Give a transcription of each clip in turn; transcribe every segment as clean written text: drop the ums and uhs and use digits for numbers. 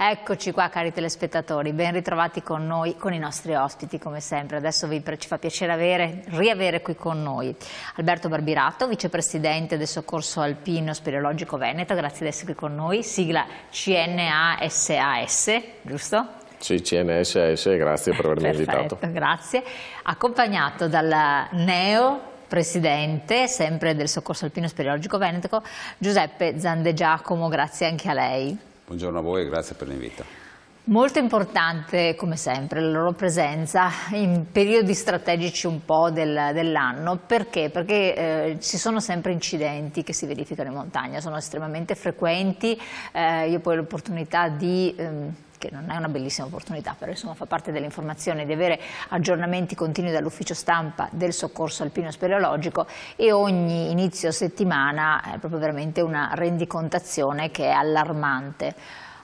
Eccoci qua, cari telespettatori, ben ritrovati con noi, con i nostri ospiti come sempre. Adesso ci fa piacere riavere qui con noi Alberto Barbirato, vicepresidente del Soccorso Alpino Speleologico Veneto, grazie di essere qui con noi, sigla CNASAS, giusto? Sì, CNSS, grazie per avermi invitato. Grazie, accompagnato dal presidente, sempre del Soccorso Alpino Speleologico Veneto, Giuseppe Zandegiacomo, grazie anche a lei. Buongiorno a voi e grazie per l'invito. Molto importante, come sempre, la loro presenza in periodi strategici un po' dell'anno. Perché? Perché ci sono sempre incidenti che si verificano in montagna, sono estremamente frequenti. Io poi ho l'opportunità di... che non è una bellissima opportunità, però insomma fa parte dell'informazione, di avere aggiornamenti continui dall'ufficio stampa del Soccorso Alpino Speleologico, e ogni inizio settimana è proprio veramente una rendicontazione che è allarmante.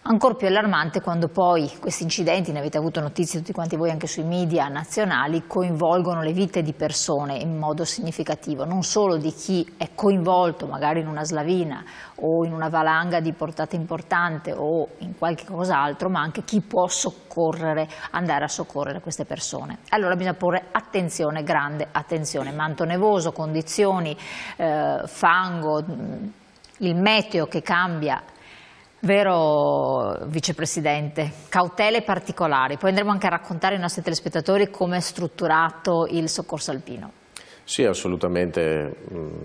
Ancora più allarmante quando poi questi incidenti, ne avete avuto notizie tutti quanti voi anche sui media nazionali, coinvolgono le vite di persone in modo significativo, non solo di chi è coinvolto magari in una slavina o in una valanga di portata importante o in qualche cos'altro, ma anche chi può andare a soccorrere queste persone. Allora bisogna porre attenzione, grande attenzione, manto nevoso, condizioni, fango, il meteo che cambia. Vero vicepresidente, cautele particolari, poi andremo anche a raccontare ai nostri telespettatori come è strutturato il soccorso alpino. Sì, assolutamente,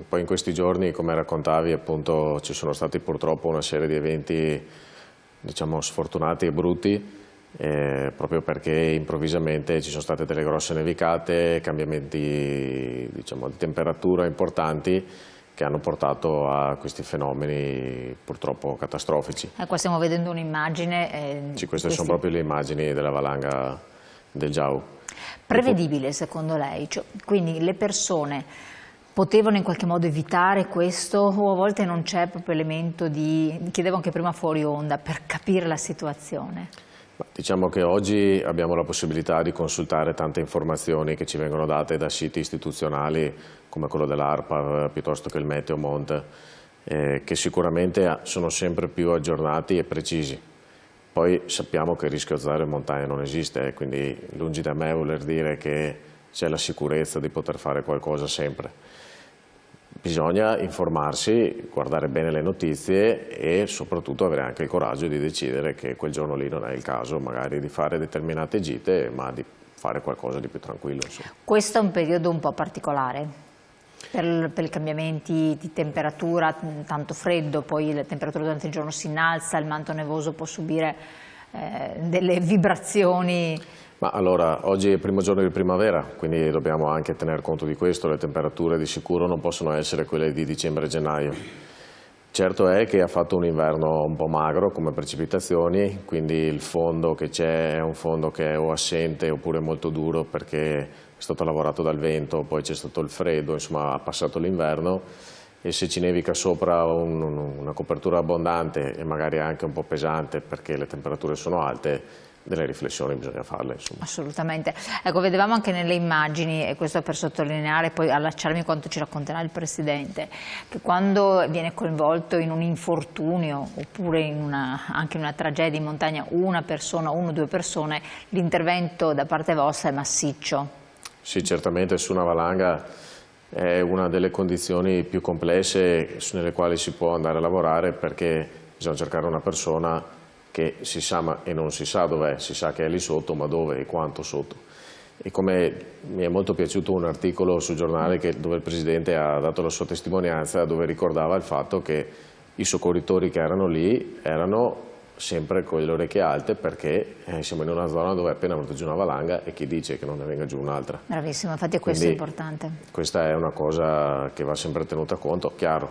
poi in questi giorni, come raccontavi, appunto ci sono stati purtroppo una serie di eventi, diciamo, sfortunati e brutti, proprio perché improvvisamente ci sono state delle grosse nevicate, cambiamenti, diciamo, di temperatura importanti, che hanno portato a questi fenomeni purtroppo catastrofici. Qua stiamo vedendo un'immagine. Sì, queste sono proprio le immagini della valanga del Giau. Prevedibile secondo lei? Cioè, quindi le persone potevano in qualche modo evitare questo, o a volte non c'è proprio elemento di... Chiedevo anche prima fuori onda, per capire la situazione. Diciamo che oggi abbiamo la possibilità di consultare tante informazioni che ci vengono date da siti istituzionali come quello dell'ARPA piuttosto che il Meteomont, che sicuramente sono sempre più aggiornati e precisi. Poi sappiamo che il rischio zero in montagna non esiste, quindi lungi da me voler dire che c'è la sicurezza di poter fare qualcosa sempre. Bisogna informarsi, guardare bene le notizie e soprattutto avere anche il coraggio di decidere che quel giorno lì non è il caso magari di fare determinate gite, ma di fare qualcosa di più tranquillo. Insomma. Questo è un periodo un po' particolare per i cambiamenti di temperatura, tanto freddo, poi la temperatura durante il giorno si innalza, il manto nevoso può subire delle vibrazioni. Ma allora, oggi è il primo giorno di primavera, quindi dobbiamo anche tener conto di questo, le temperature di sicuro non possono essere quelle di dicembre e gennaio. Certo è che ha fatto un inverno un po' magro come precipitazioni, quindi il fondo che c'è è un fondo che è o assente oppure molto duro perché è stato lavorato dal vento, poi c'è stato il freddo, insomma ha passato l'inverno, e se ci nevica sopra una copertura abbondante e magari anche un po' pesante perché le temperature sono alte, delle riflessioni bisogna farle. Insomma. Assolutamente. Ecco, vedevamo anche nelle immagini, e questo per sottolineare, poi allacciarmi quanto ci racconterà il Presidente, che quando viene coinvolto in un infortunio oppure anche in una tragedia in montagna una persona, uno o due persone, l'intervento da parte vostra è massiccio. Sì, certamente su una valanga è una delle condizioni più complesse nelle quali si può andare a lavorare, perché bisogna cercare una persona che si sa e non si sa dov'è, si sa che è lì sotto, ma dove e quanto sotto. E come mi è molto piaciuto un articolo sul giornale dove il Presidente ha dato la sua testimonianza, dove ricordava il fatto che i soccorritori che erano lì erano sempre con le orecchie alte, perché siamo in una zona dove è appena venuta giù una valanga e chi dice che non ne venga giù un'altra. Bravissimo, infatti questo è importante. Questa è una cosa che va sempre tenuta conto. Chiaro,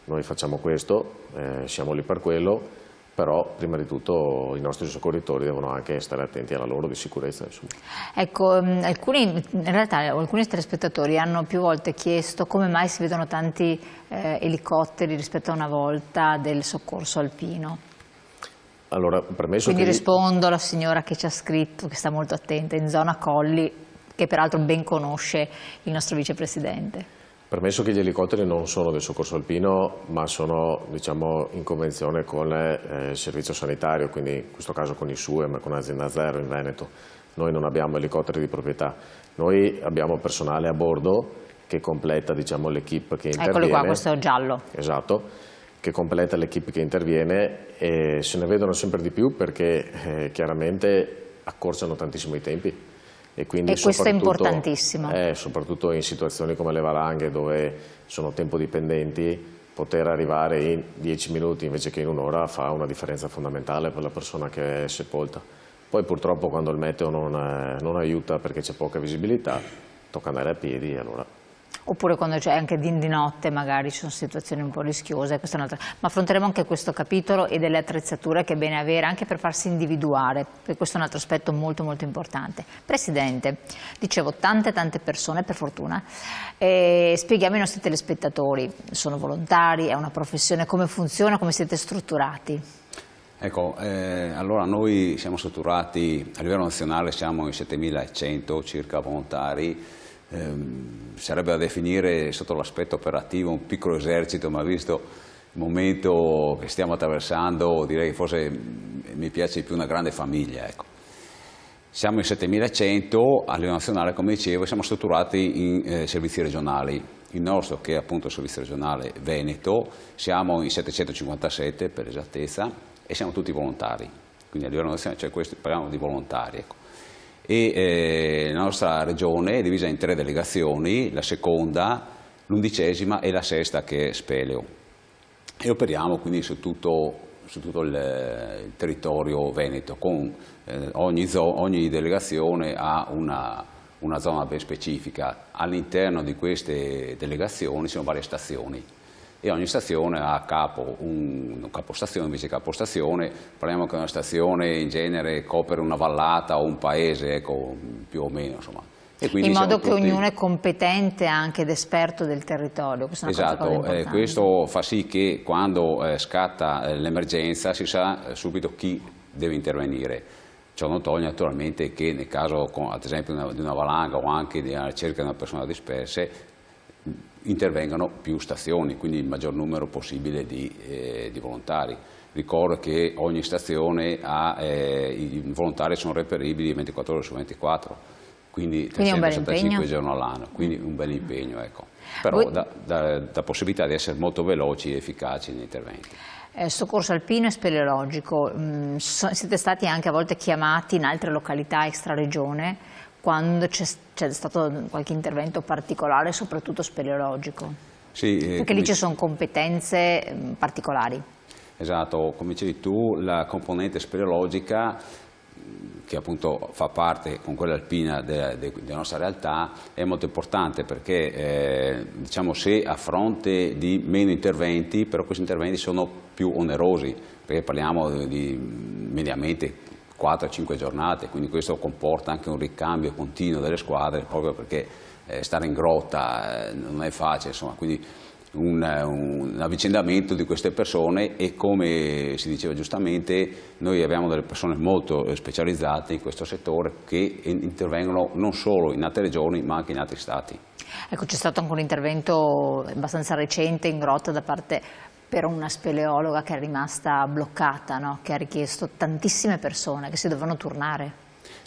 noi facciamo questo, siamo lì per quello, però prima di tutto i nostri soccorritori devono anche stare attenti alla loro di sicurezza. Insomma. Ecco, in realtà alcuni telespettatori hanno più volte chiesto come mai si vedono tanti elicotteri rispetto a una volta del soccorso alpino. Allora, premesso Quindi che... rispondo alla signora che ci ha scritto, che sta molto attenta, in zona Colli, che peraltro ben conosce il nostro vicepresidente. Permesso che gli elicotteri non sono del soccorso alpino, ma sono, diciamo, in convenzione con il servizio sanitario, quindi in questo caso con il SUEM, con Azienda Zero in Veneto. Noi non abbiamo elicotteri di proprietà, noi abbiamo personale a bordo che completa, diciamo, l'equipe che interviene. Eccolo qua, questo è giallo. Esatto, che completa l'equipe che interviene, e se ne vedono sempre di più perché chiaramente accorciano tantissimo i tempi. E questo è importantissimo. Soprattutto in situazioni come le valanghe, dove sono tempo dipendenti, poter arrivare in 10 minuti invece che in un'ora fa una differenza fondamentale per la persona che è sepolta. Poi purtroppo quando il meteo non aiuta perché c'è poca visibilità, tocca andare a piedi e allora... Oppure quando c'è anche di notte, magari ci sono situazioni un po' rischiose, ma affronteremo anche questo capitolo e delle attrezzature che è bene avere anche per farsi individuare, perché questo è un altro aspetto molto molto importante. Presidente, dicevo tante persone, per fortuna, spieghiamo ai nostri telespettatori, sono volontari, è una professione, come funziona, come siete strutturati? Ecco, allora noi siamo strutturati, a livello nazionale siamo in 7.100 circa volontari. Sarebbe da definire sotto l'aspetto operativo un piccolo esercito, ma visto il momento che stiamo attraversando direi che forse mi piace di più una grande famiglia. Ecco. Siamo in 7.100 a livello nazionale, come dicevo, siamo strutturati in servizi regionali. Il nostro, che è appunto il servizio regionale Veneto, siamo in 757 per esattezza e siamo tutti volontari, quindi a livello nazionale, cioè questo, parliamo di volontari. Ecco. E la nostra regione è divisa in 3 delegazioni, la seconda, l'11ª e la sesta che è Speleo, e operiamo quindi su tutto il territorio veneto, con ogni delegazione ha una zona ben specifica. All'interno di queste delegazioni ci sono varie stazioni e ogni stazione ha a capo un capostazione, invece capostazione, parliamo che una stazione in genere copre una vallata o un paese, ecco, più o meno, insomma. E quindi in modo che ognuno è competente anche ed esperto del territorio. Questa è una cosa importante. Questo fa sì che quando scatta l'emergenza si sa subito chi deve intervenire. Ciò non toglie naturalmente che nel caso, ad esempio, di una valanga o anche della ricerca di una persona dispersa, intervengano più stazioni, quindi il maggior numero possibile di volontari. Ricordo che ogni stazione i volontari sono reperibili 24 ore su 24, quindi 365 giorni all'anno, quindi un bel impegno. Ecco. Però dà possibilità di essere molto veloci e efficaci negli interventi. Soccorso alpino e speleologico, siete stati anche a volte chiamati in altre località extraregione quando c'è stato qualche intervento particolare, soprattutto speleologico? Sì, perché lì ci sono competenze particolari. Esatto, come dicevi tu, la componente speleologica, che appunto fa parte con quella alpina della nostra realtà, è molto importante perché diciamo, se a fronte di meno interventi, però questi interventi sono più onerosi, perché parliamo di mediamente 4-5 giornate, quindi questo comporta anche un ricambio continuo delle squadre, proprio perché stare in grotta non è facile, insomma, quindi un avvicendamento di queste persone, e come si diceva giustamente noi abbiamo delle persone molto specializzate in questo settore che intervengono non solo in altre regioni ma anche in altri stati. Ecco, c'è stato anche un intervento abbastanza recente in grotta da parte per una speleologa che è rimasta bloccata, no? Che ha richiesto tantissime persone che si dovevano turnare.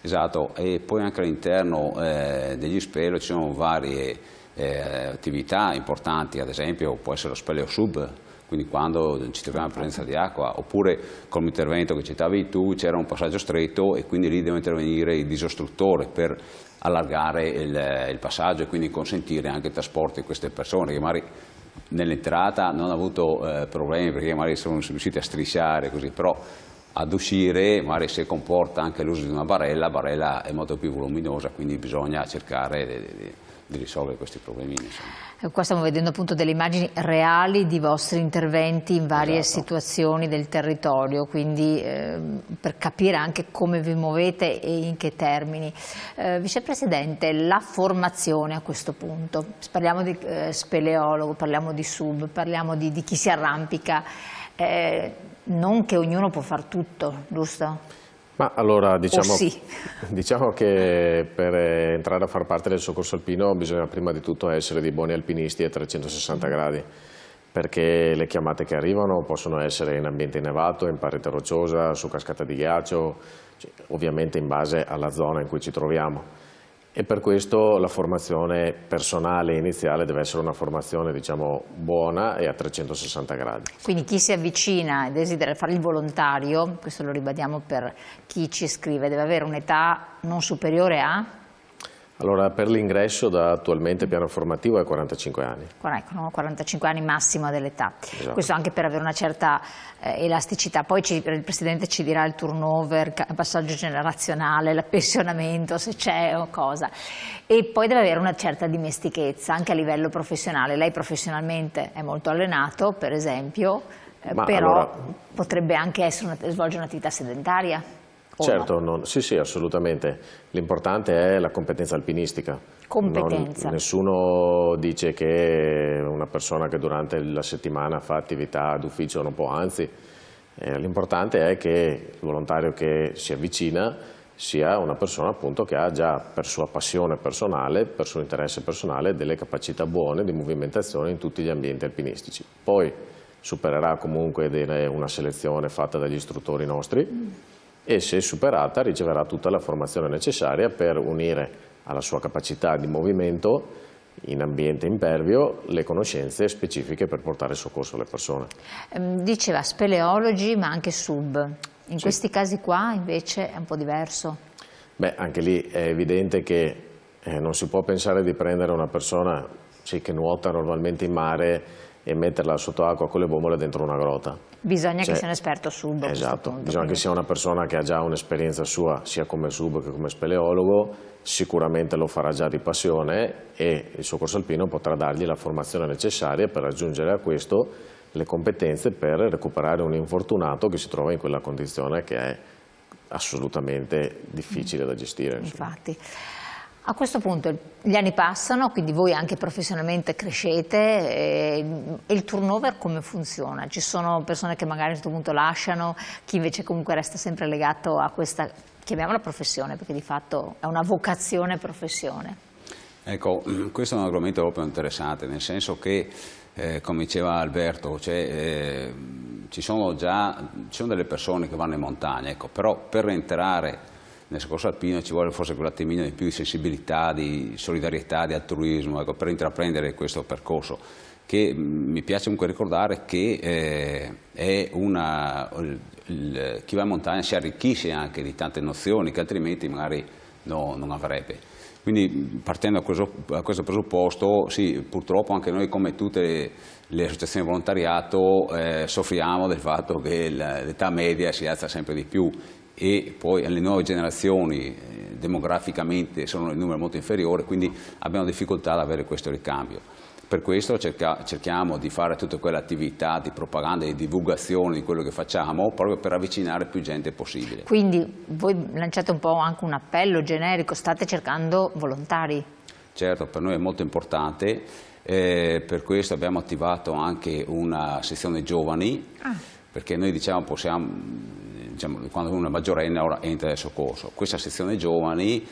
Esatto, e poi anche all'interno degli speleo ci sono varie attività importanti, ad esempio può essere lo speleo sub, quindi quando ci troviamo in presenza di acqua, oppure come intervento che citavi tu c'era un passaggio stretto e quindi lì deve intervenire il disostruttore per allargare il passaggio e quindi consentire anche il trasporto di queste persone che magari nell'entrata non hanno avuto problemi perché magari sono riusciti a strisciare così, però ad uscire magari se comporta anche l'uso di una barella, la barella è molto più voluminosa, quindi bisogna cercare di risolvere questi problemi. Qua stiamo vedendo appunto delle immagini reali di vostri interventi in varie situazioni del territorio, quindi per capire anche come vi muovete e in che termini. Vicepresidente, la formazione a questo punto, parliamo di speleologo, parliamo di sub, parliamo di chi si arrampica, non che ognuno può far tutto, giusto? Ma allora sì. diciamo che per entrare a far parte del soccorso alpino bisogna prima di tutto essere dei buoni alpinisti a 360 gradi, perché le chiamate che arrivano possono essere in ambiente innevato, in parete rocciosa, su cascata di ghiaccio, ovviamente in base alla zona in cui ci troviamo. E per questo la formazione personale iniziale deve essere una formazione, diciamo, buona e a 360 gradi. Quindi chi si avvicina e desidera fare il volontario, questo lo ribadiamo per chi ci scrive, deve avere un'età non superiore a? Allora, per l'ingresso da attualmente piano formativo è 45 anni. Ecco, 45 anni massima dell'età. Esatto. Questo anche per avere una certa elasticità. Poi il Presidente ci dirà il turnover, il passaggio generazionale, l'appensionamento, se c'è o cosa. E poi deve avere una certa dimestichezza anche a livello professionale. Lei professionalmente è molto allenato, per esempio, però allora, potrebbe anche svolgere un'attività sedentaria. Certo, sì, assolutamente. L'importante è la competenza alpinistica. Competenza. Nessuno dice che una persona che durante la settimana fa attività d'ufficio non può, anzi, l'importante è che il volontario che si avvicina sia una persona appunto che ha già per sua passione personale, per suo interesse personale, delle capacità buone di movimentazione in tutti gli ambienti alpinistici. Poi supererà comunque una selezione fatta dagli istruttori nostri, e se superata riceverà tutta la formazione necessaria per unire alla sua capacità di movimento in ambiente impervio le conoscenze specifiche per portare soccorso alle persone. Diceva speleologi ma anche sub, in Sì. questi casi qua invece è un po' diverso? Beh, anche lì è evidente che non si può pensare di prendere una persona che nuota normalmente in mare e metterla sotto acqua con le bombole dentro una grotta. Bisogna che sia un esperto sub. Esatto, punto, bisogna che sia una persona che ha già un'esperienza sua sia come sub che come speleologo, sicuramente lo farà già di passione e il soccorso alpino potrà dargli la formazione necessaria per aggiungere a questo le competenze per recuperare un infortunato che si trova in quella condizione che è assolutamente difficile da gestire. Infatti. A questo punto gli anni passano, quindi voi anche professionalmente crescete e il turnover come funziona? Ci sono persone che magari a un certo punto lasciano, chi invece comunque resta sempre legato a questa, chiamiamola professione, perché di fatto è una vocazione professione. Ecco, questo è un argomento proprio interessante, nel senso che, come diceva Alberto, ci sono delle persone che vanno in montagna, ecco, però per entrare nel soccorso alpino ci vuole forse un attimino di più di sensibilità, di solidarietà, di altruismo, ecco, per intraprendere questo percorso, che mi piace comunque ricordare che chi va in montagna si arricchisce anche di tante nozioni che altrimenti magari non avrebbe. Quindi partendo da questo presupposto, sì, purtroppo anche noi come tutte le associazioni di volontariato soffriamo del fatto che l'età media si alza sempre di più e poi le nuove generazioni demograficamente sono in numero molto inferiore, quindi abbiamo difficoltà ad avere questo ricambio. Per questo cerchiamo di fare tutte quelle attività di propaganda e di divulgazione di quello che facciamo, proprio per avvicinare più gente possibile. Quindi voi lanciate un po' anche un appello generico, state cercando volontari? Certo, per noi è molto importante, per questo abbiamo attivato anche una sezione giovani, perché noi diciamo quando uno è maggiorenne ora entra nel soccorso. Questa sezione giovani,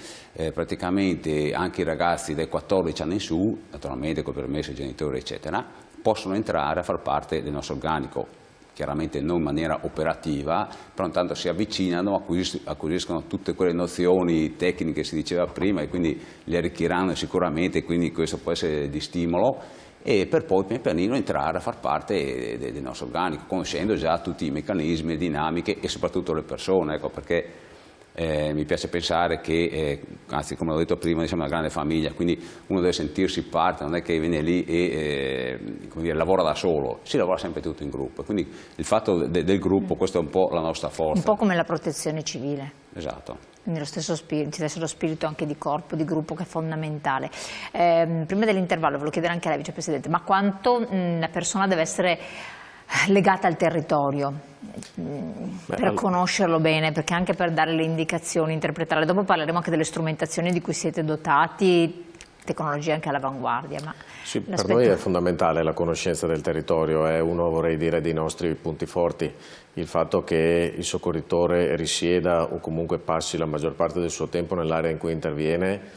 praticamente anche i ragazzi dai 14 anni in su, naturalmente con permesso ai genitori eccetera, possono entrare a far parte del nostro organico, chiaramente non in maniera operativa, però intanto si avvicinano, acquisiscono tutte quelle nozioni tecniche che si diceva prima e quindi le arricchiranno sicuramente, quindi questo può essere di stimolo, e per poi pian pianino entrare a far parte del nostro organico, conoscendo già tutti i meccanismi, le dinamiche e soprattutto le persone, ecco, perché mi piace pensare che, anzi come l'ho detto prima, siamo una grande famiglia, quindi uno deve sentirsi parte, non è che viene lì e lavora da solo, si lavora sempre tutto in gruppo, quindi il fatto del gruppo, questo è un po' la nostra forza. Un po' come la protezione civile. Esatto. Quindi lo stesso spirito anche di corpo, di gruppo che è fondamentale. Prima dell'intervallo volevo chiedere anche a lei, Vicepresidente, ma quanto la persona deve essere legata al territorio per conoscerlo bene, perché anche per dare le indicazioni, interpretarle, dopo parleremo anche delle strumentazioni di cui siete dotati, tecnologie anche all'avanguardia. Ma sì, per noi è fondamentale la conoscenza del territorio, è uno, vorrei dire, dei nostri punti forti. Il fatto che il soccorritore risieda o comunque passi la maggior parte del suo tempo nell'area in cui interviene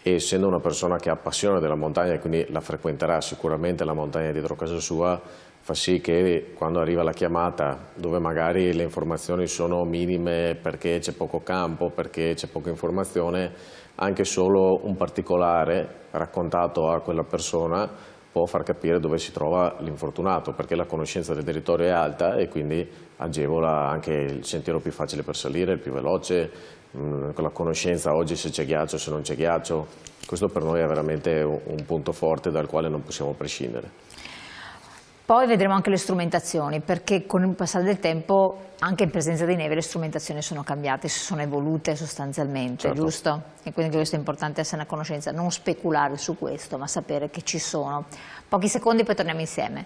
e essendo una persona che ha passione della montagna e quindi la frequenterà sicuramente la montagna dietro casa sua, fa sì che quando arriva la chiamata, dove magari le informazioni sono minime perché c'è poco campo, perché c'è poca informazione, anche solo un particolare raccontato a quella persona può far capire dove si trova l'infortunato, perché la conoscenza del territorio è alta e quindi agevola anche il sentiero più facile per salire, il più veloce, con la conoscenza oggi se c'è ghiaccio, se non c'è ghiaccio. Questo per noi è veramente un punto forte dal quale non possiamo prescindere. Poi vedremo anche le strumentazioni, perché con il passare del tempo, anche in presenza di neve, le strumentazioni sono cambiate, si sono evolute sostanzialmente, certo. Giusto? E quindi questo è importante essere a conoscenza, non speculare su questo, ma sapere che ci sono. Pochi secondi, poi torniamo insieme.